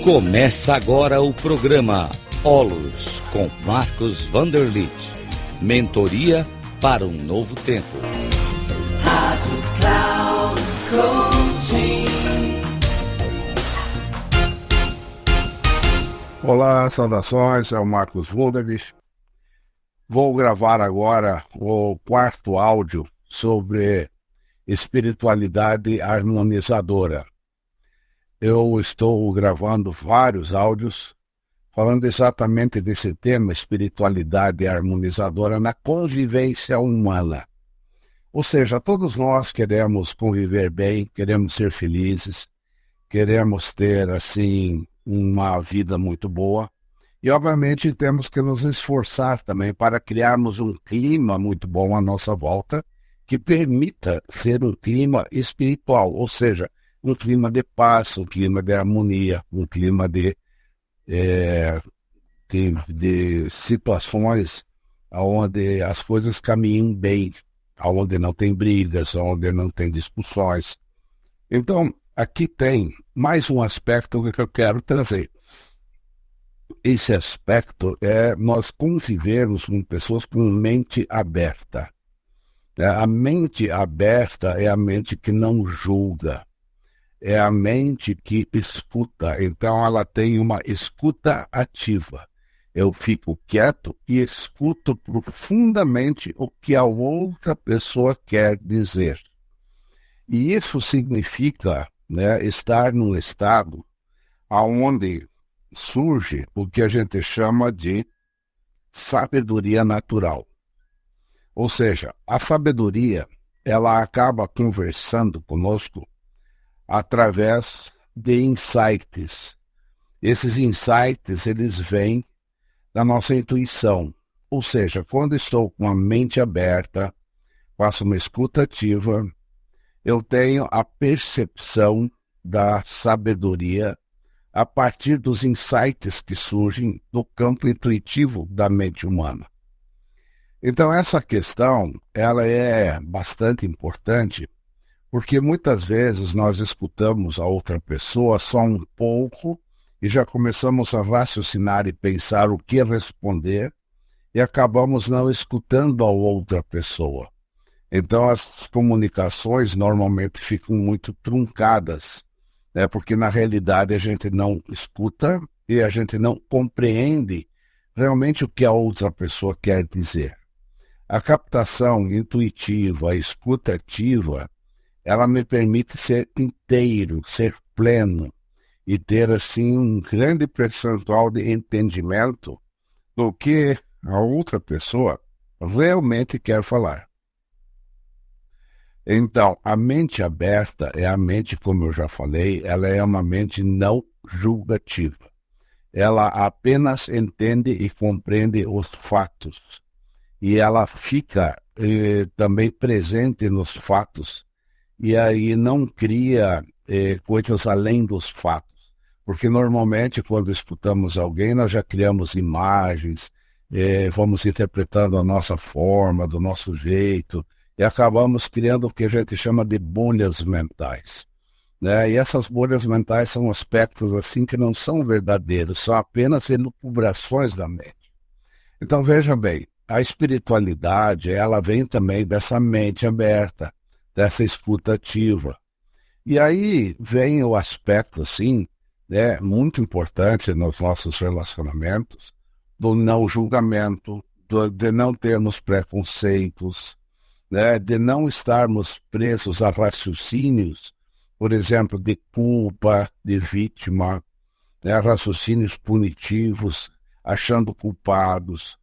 Começa agora o programa Olus com Marcos Vanderlit. Mentoria para um novo tempo. Rádio Cloud Coaching. Olá, saudações, é o Marcos Vanderlit. Vou gravar agora o quarto áudio sobre espiritualidade harmonizadora. Eu estou gravando vários áudios falando exatamente desse tema, espiritualidade harmonizadora na convivência humana. Ou seja, todos nós queremos conviver bem, queremos ser felizes, queremos ter, assim, uma vida muito boa. E, obviamente, temos que nos esforçar também para criarmos um clima muito bom à nossa volta, que permita ser um clima espiritual, ou seja, um clima de paz, um clima de harmonia, um clima de situações onde as coisas caminham bem, onde não tem brigas, onde não tem discussões. Então, aqui tem mais um aspecto que eu quero trazer. Esse aspecto é nós convivermos com pessoas com mente aberta. A mente aberta é a mente que não julga. É a mente que escuta. Então ela tem uma escuta ativa. Eu fico quieto e escuto profundamente o que a outra pessoa quer dizer. E isso significa, estar num estado onde surge o que a gente chama de sabedoria natural. Ou seja, a sabedoria, ela acaba conversando conosco através de insights. Esses insights, eles vêm da nossa intuição. Ou seja, quando estou com a mente aberta, faço uma escuta ativa, eu tenho a percepção da sabedoria a partir dos insights que surgem do campo intuitivo da mente humana. Então essa questão, ela é bastante importante, porque muitas vezes nós escutamos a outra pessoa só um pouco e já começamos a raciocinar e pensar o que responder e acabamos não escutando a outra pessoa. Então as comunicações normalmente ficam muito truncadas, porque na realidade a gente não escuta e a gente não compreende realmente o que a outra pessoa quer dizer. A captação intuitiva, a escuta ativa, ela me permite ser inteiro, ser pleno e ter assim um grande percentual de entendimento do que a outra pessoa realmente quer falar. Então, a mente aberta é a mente, como eu já falei, ela é uma mente não julgativa. Ela apenas entende e compreende os fatos. E ela fica também presente nos fatos. E aí não cria coisas além dos fatos. Porque normalmente, quando escutamos alguém, nós já criamos imagens, vamos interpretando a nossa forma, do nosso jeito, e acabamos criando o que a gente chama de bolhas mentais. E essas bolhas mentais são aspectos assim que não são verdadeiros, são apenas elucubrações da mente. Então veja bem, a espiritualidade, ela vem também dessa mente aberta, dessa escuta ativa. E aí vem o aspecto, assim, muito importante nos nossos relacionamentos, do não julgamento, de não termos preconceitos, de não estarmos presos a raciocínios, por exemplo, de culpa, de vítima, raciocínios punitivos, achando culpados,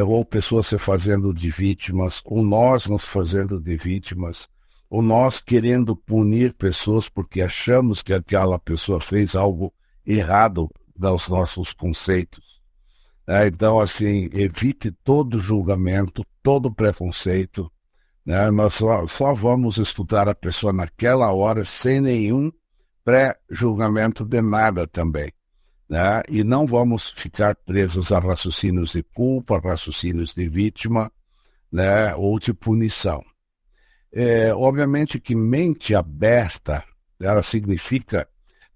ou pessoas se fazendo de vítimas, ou nós nos fazendo de vítimas, ou nós querendo punir pessoas porque achamos que aquela pessoa fez algo errado dos nossos conceitos. Então, assim, evite todo julgamento, todo preconceito. Nós só vamos estudar a pessoa naquela hora sem nenhum pré-julgamento de nada também. E não vamos ficar presos a raciocínios de culpa, raciocínios de vítima, ou de punição. Obviamente que mente aberta, ela significa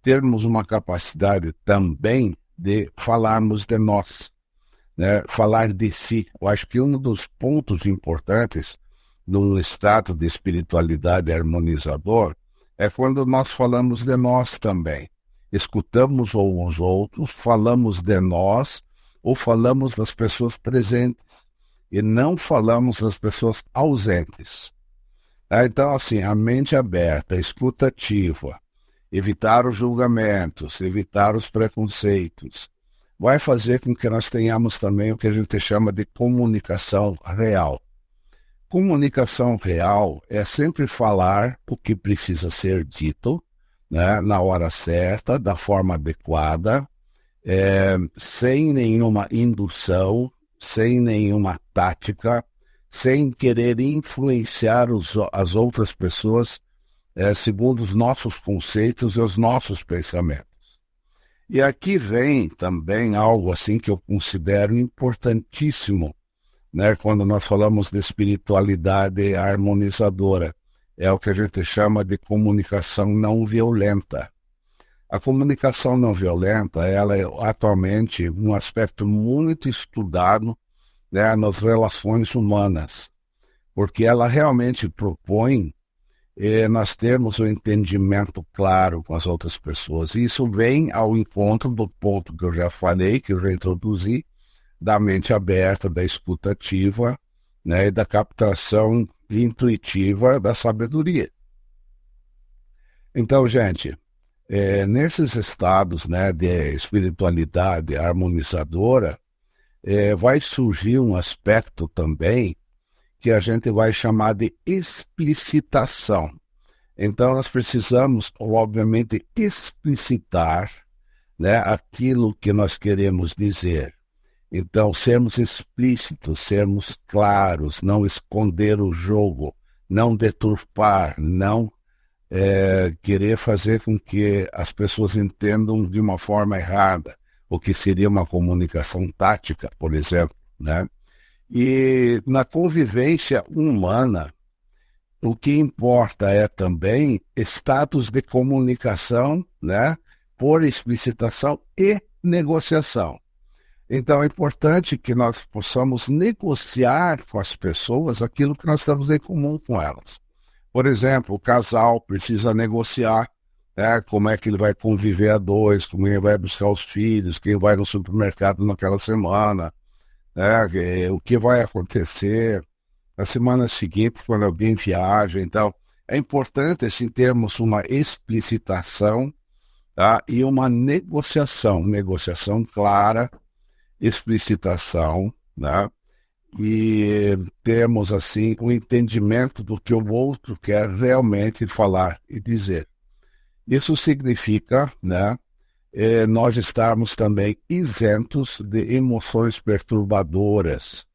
termos uma capacidade também de falarmos de nós, né? Falar de si. Eu acho que um dos pontos importantes num estado de espiritualidade harmonizador é quando nós falamos de nós também. Escutamos uns aos outros, falamos de nós ou falamos das pessoas presentes e não falamos das pessoas ausentes. Então, assim, a mente aberta, escutativa, evitar os julgamentos, evitar os preconceitos, vai fazer com que nós tenhamos também o que a gente chama de comunicação real. Comunicação real é sempre falar o que precisa ser dito, né, na hora certa, da forma adequada, sem nenhuma indução, sem nenhuma tática, sem querer influenciar as outras pessoas segundo os nossos conceitos e os nossos pensamentos. E aqui vem também algo assim que eu considero importantíssimo, né, quando nós falamos de espiritualidade harmonizadora. É o que a gente chama de comunicação não violenta. A comunicação não violenta, ela é atualmente um aspecto muito estudado, né, nas relações humanas, porque ela realmente propõe nós termos um entendimento claro com as outras pessoas. E isso vem ao encontro do ponto que eu já falei, que eu já introduzi, da mente aberta, da escuta ativa, né, e da captação intuitiva da sabedoria. Então, gente, nesses estados, né, de espiritualidade harmonizadora, vai surgir um aspecto também que a gente vai chamar de explicitação. Então, nós precisamos, obviamente, explicitar, né, aquilo que nós queremos dizer. Então, sermos explícitos, sermos claros, não esconder o jogo, não deturpar, não querer fazer com que as pessoas entendam de uma forma errada, o que seria uma comunicação tática, por exemplo, né? E na convivência humana, o que importa é também status de comunicação, né, por explicitação e negociação. Então é importante que nós possamos negociar com as pessoas aquilo que nós temos em comum com elas. Por exemplo, o casal precisa negociar, né, como é que ele vai conviver a dois, como ele vai buscar os filhos, quem vai no supermercado naquela semana, o que vai acontecer na semana seguinte quando alguém viaja. Então, é importante assim, termos uma explicitação, tá, e uma negociação clara, explicitação, né, e termos assim o entendimento do que o outro quer realmente falar e dizer. Isso significa, né, nós estarmos também isentos de emoções perturbadoras,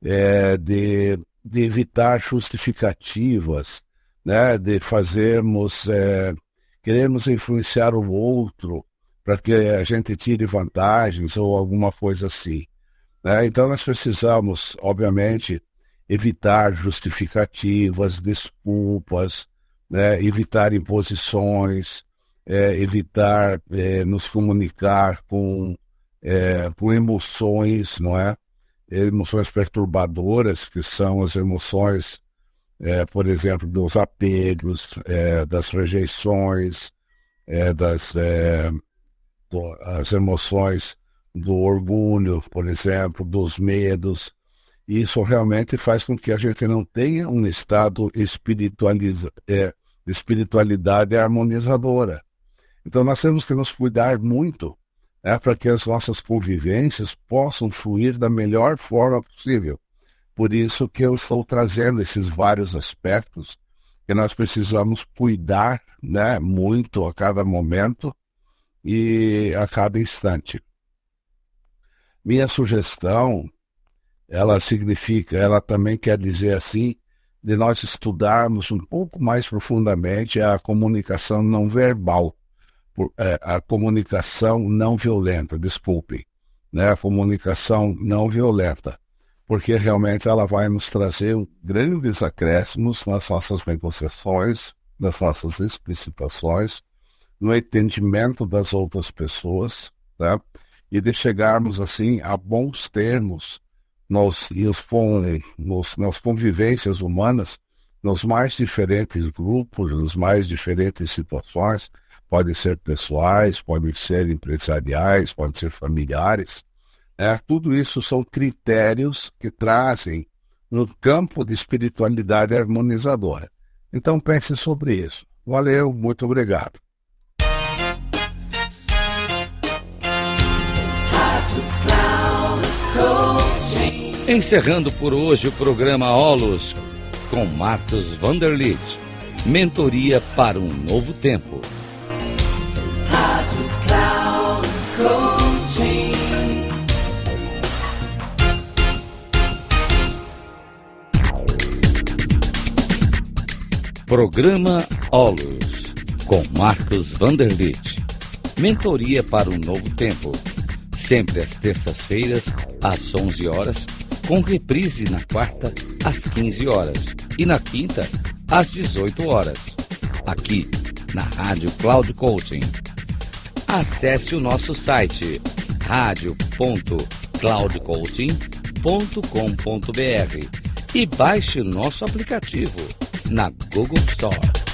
de evitar justificativas, né, de queremos influenciar o outro para que a gente tire vantagens ou alguma coisa assim, né? Então nós precisamos, obviamente, evitar justificativas, desculpas, né, evitar imposições, evitar nos comunicar com emoções, não é? Emoções perturbadoras, que são as emoções, por exemplo, dos apegos, das rejeições, as emoções do orgulho, por exemplo, dos medos. Isso realmente faz com que a gente não tenha um estado de espiritualidade harmonizadora. Então nós temos que nos cuidar muito, né, para que as nossas convivências possam fluir da melhor forma possível. Por isso que eu estou trazendo esses vários aspectos que nós precisamos cuidar, né, muito a cada momento e a cada instante. Minha sugestão, ela também quer dizer assim, de nós estudarmos um pouco mais profundamente a comunicação não verbal, a comunicação não violenta, desculpem, né? A comunicação não violenta, porque realmente ela vai nos trazer grandes acréscimos nas nossas negociações, nas nossas explicitações, no entendimento das outras pessoas, tá? E de chegarmos assim a bons termos nas convivências humanas, nos mais diferentes grupos, nas mais diferentes situações, podem ser pessoais, podem ser empresariais, podem ser familiares. Tudo isso são critérios que trazem um campo de espiritualidade harmonizadora. Então pense sobre isso. Valeu, muito obrigado. Encerrando por hoje o programa Olos com Marcos Vanderlitt. Mentoria para um novo tempo. Rádio Cloud Coaching. Programa Olos com Marcos Vanderlitt. Mentoria para um novo tempo. Sempre às terças-feiras, às 11 horas, com reprise na quarta, às 15 horas e na quinta, às 18 horas. Aqui, na Rádio Cloud Coaching. Acesse o nosso site radio.cloudcoaching.com.br e baixe o nosso aplicativo na Google Store.